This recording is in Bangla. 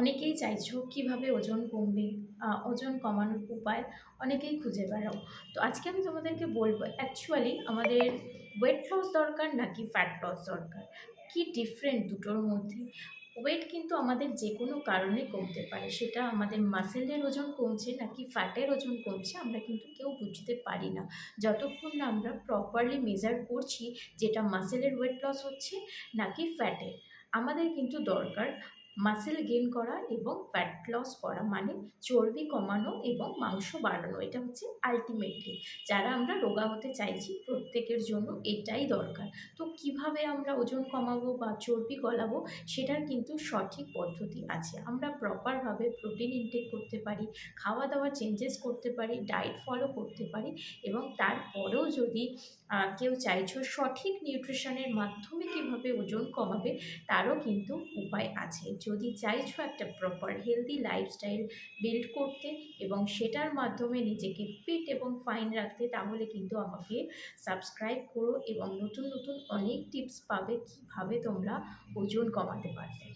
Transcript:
অনেকেই চাইছো কিভাবে ওজন কমবে, ওজন কমানোর উপায় অনেকেই খুঁজে বেড়াও। তো আজকে আমি তোমাদেরকে বলবো অ্যাকচুয়ালি আমাদের ওয়েট লস দরকার নাকি ফ্যাট লস দরকার, কি ডিফারেন্ট দুটোর মধ্যে। ওয়েট কিন্তু আমাদের যে কোনো কারণে কমতে পারে, সেটা আমাদের মাসেলের ওজন কমছে নাকি ফ্যাটের ওজন কমছে আমরা কিন্তু কেউ বুঝতে পারি না যতক্ষণ না আমরা প্রপারলি মেজার করছি যেটা মাসেলের ওয়েট লস হচ্ছে নাকি ফ্যাটের। আমাদের কিন্তু দরকার মাসেল গেইন করা এবং ফ্যাট লস করা, মানে চর্বি কমানো এবং মাংস বাড়ানো। এটা হচ্ছে আলটিমেটলি যারা আমরা রোগা হতে চাইছি প্রত্যেকের জন্য এটাই দরকার। তো কিভাবে আমরা ওজন কমাবো বা চর্বি গলাবো সেটার কিন্তু সঠিক পদ্ধতি আছে। আমরা প্রপারভাবে প্রোটিন ইনটেক করতে পারি, খাওয়া দাওয়া চেঞ্জেস করতে পারি, ডায়েট ফলো করতে পারি, এবং তারপরেও যদি কেউ চাইছো সঠিক নিউট্রিশনের মাধ্যমে কীভাবে ওজন কমাবে তারও কিন্তু উপায় আছে। যদি চাইছো একটা প্রপার হেলদি লাইফস্টাইল বিল্ড করতে এবং সেটার মাধ্যমে নিজেকে ফিট এবং ফাইন রাখতে, তাহলে কিন্তু আমাকে সাবস্ক্রাইব করো এবং নতুন নতুন অনেক টিপস পাবে কীভাবে তোমরা ওজন কমাতে পারবে।